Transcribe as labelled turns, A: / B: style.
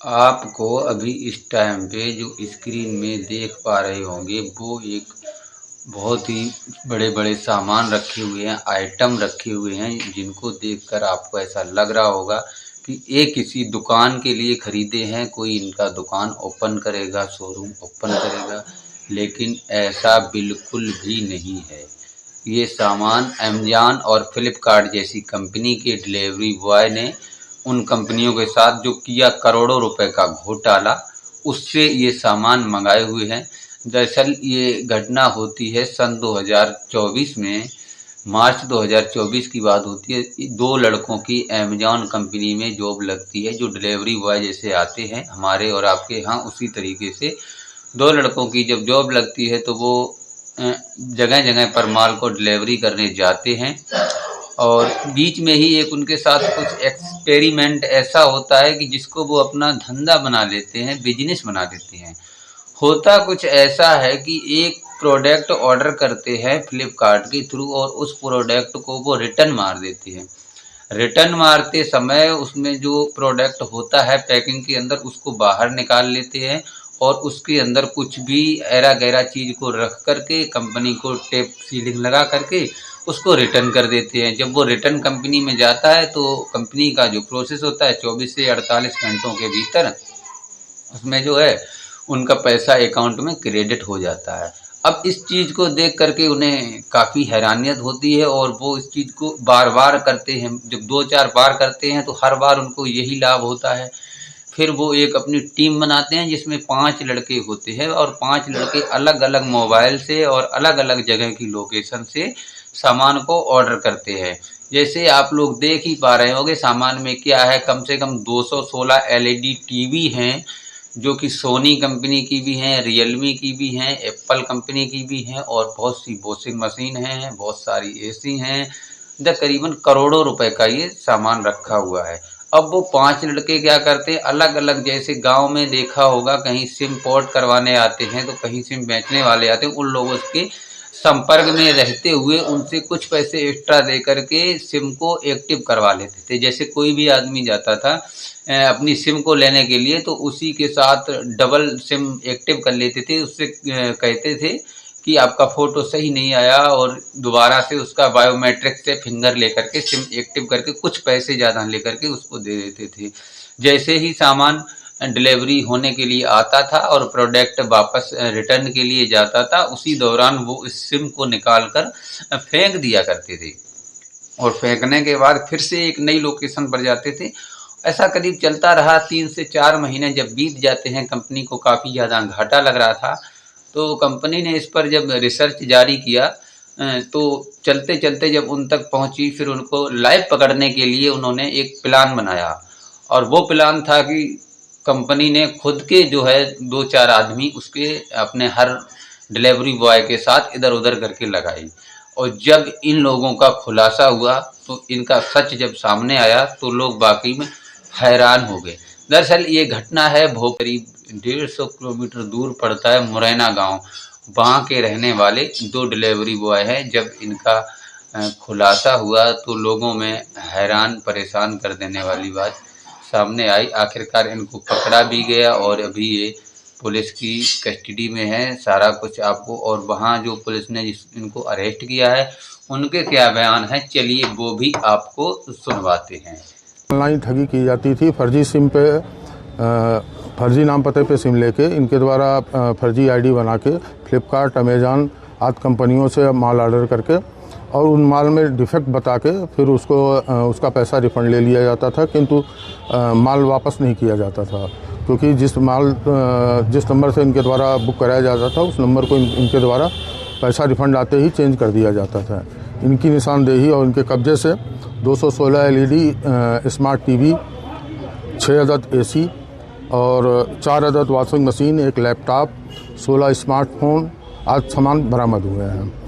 A: आपको अभी इस टाइम पे जो स्क्रीन में देख पा रहे होंगे वो एक बहुत ही बड़े-बड़े सामान रखे हुए हैं, आइटम रखे हुए हैं, जिनको देखकर आपको ऐसा लग रहा होगा कि ये किसी दुकान के लिए खरीदे हैं, कोई इनका दुकान ओपन करेगा, शोरूम ओपन करेगा, लेकिन ऐसा बिल्कुल भी नहीं है। ये सामान अमेज़न और फ्लिपकार्ट जैसी कंपनी के डिलीवरी बॉय ने उन कंपनियों के साथ जो किया करोड़ों रुपए का घोटाला, उससे ये सामान मंगाए हुए हैं। दरअसल ये घटना होती है सन 2024 में, मार्च 2024 की बात होती है। 2 लड़कों की अमेज़न कंपनी में जॉब लगती है, जो डिलीवरी बॉय जैसे आते हैं हमारे और आपके यहाँ, उसी तरीके से 2 लड़कों की जब जॉब लगती है तो वो जगह-जगह पर माल को डिलीवरी करने जाते हैं और बीच में ही एक उनके साथ कुछ एक्सपेरिमेंट ऐसा होता है कि जिसको वो अपना धंधा बना लेते हैं, बिज़नेस बना लेते हैं। होता कुछ ऐसा है कि एक प्रोडक्ट ऑर्डर करते हैं फ्लिपकार्ट के थ्रू और उस प्रोडक्ट को वो रिटर्न मार देते हैं। रिटर्न मारते समय उसमें जो प्रोडक्ट होता है पैकिंग के अंदर, उसको बाहर निकाल लेते हैं और उसके अंदर कुछ भी ऐरा-गैरा चीज़ को रख कर के कंपनी को टेप सीलिंग लगा करके उसको रिटर्न कर देते हैं। जब वो रिटर्न कंपनी में जाता है तो कंपनी का जो प्रोसेस होता है 24 से 48 घंटों के भीतर उसमें जो है उनका पैसा अकाउंट में क्रेडिट हो जाता है। अब इस चीज़ को देख कर के उन्हें काफ़ी हैरानियत होती है और वो इस चीज़ को बार-बार करते हैं। जब 2-4 बार करते हैं तो हर बार उनको यही लाभ होता है। फिर वो एक अपनी टीम बनाते हैं जिसमें 5 लड़के होते हैं और 5 लड़के अलग-अलग मोबाइल से और अलग-अलग जगह की लोकेशन से सामान को ऑर्डर करते हैं। जैसे आप लोग देख ही पा रहे होंगे सामान में क्या है, कम से कम 216 एलईडी टीवी हैं, जो कि सोनी कंपनी की भी हैं, रियलमी की भी हैं, एप्पल कंपनी की भी हैं और बहुत सी वॉशिंग मशीन हैं, बहुत सारी एसी हैं। करीबन करोड़ों रुपए का ये सामान रखा हुआ है। अब वो 5 लड़के क्या करते हैं, अलग-अलग जैसे गाँव में देखा होगा कहीं सिम पोर्ट करवाने आते हैं, तो कहीं सिम बेचने वाले आते हैं, उन लोगों के संपर्क में रहते हुए उनसे कुछ पैसे एक्स्ट्रा दे कर के सिम को एक्टिव करवा लेते थे। जैसे कोई भी आदमी जाता था अपनी सिम को लेने के लिए तो उसी के साथ डबल सिम एक्टिव कर लेते थे। उससे कहते थे कि आपका फ़ोटो सही नहीं आया और दोबारा से उसका बायोमेट्रिक से फिंगर लेकर के सिम एक्टिव करके कुछ पैसे ज़्यादा लेकर के उसको दे देते थे। जैसे ही सामान डिलीवरी होने के लिए आता था और प्रोडक्ट वापस रिटर्न के लिए जाता था, उसी दौरान वो इस सिम को निकाल कर फेंक दिया करते थे और फेंकने के बाद फिर से एक नई लोकेशन पर जाते थे। ऐसा करीब चलता रहा 3 से 4 महीने जब बीत जाते हैं, कंपनी को काफ़ी ज़्यादा घाटा लग रहा था, तो कंपनी ने इस पर जब रिसर्च जारी किया तो चलते-चलते जब उन तक पहुँची, फिर उनको लाइव पकड़ने के लिए उन्होंने एक प्लान बनाया और वो प्लान था कि कंपनी ने खुद के जो है 2-4 आदमी उसके अपने हर डिलीवरी बॉय के साथ इधर-उधर करके लगाई और जब इन लोगों का खुलासा हुआ तो इनका सच जब सामने आया तो लोग वाक़ई में हैरान हो गए। दरअसल ये घटना है करीब 150 किलोमीटर दूर पड़ता है मुरैना गाँव। वहाँ के रहने वाले 2 डिलीवरी बॉय हैं। जब इनका खुलासा हुआ तो लोगों में हैरान परेशान कर देने वाली बात सामने आई। आखिरकार इनको पकड़ा भी गया और अभी ये पुलिस की कस्टडी में है। सारा कुछ आपको और वहाँ जो पुलिस ने इनको अरेस्ट किया है उनके क्या बयान हैं, चलिए वो भी आपको सुनवाते हैं।
B: ऑनलाइन ठगी की जाती थी, फर्जी सिम पे फर्जी नाम पते पे सिम लेके इनके द्वारा फर्जी आईडी बना के फ्लिपकार्ट, अमेज़न आदि कंपनियों से माल ऑर्डर करके और उन माल में डिफेक्ट बता के फिर उसका पैसा रिफ़ंड ले लिया जाता था, किंतु माल वापस नहीं किया जाता था, क्योंकि जिस नंबर से इनके द्वारा बुक कराया जाता था उस नंबर को इनके द्वारा पैसा रिफ़ंड आते ही चेंज कर दिया जाता था। इनकी निशानदेही और इनके कब्जे से 216 एलईडी स्मार्ट टीवी, 6 अदद एसी और 4 अदद वॉशिंग मशीन, एक लैपटॉप, 16 स्मार्टफ़ोन आदि सामान बरामद हुए हैं।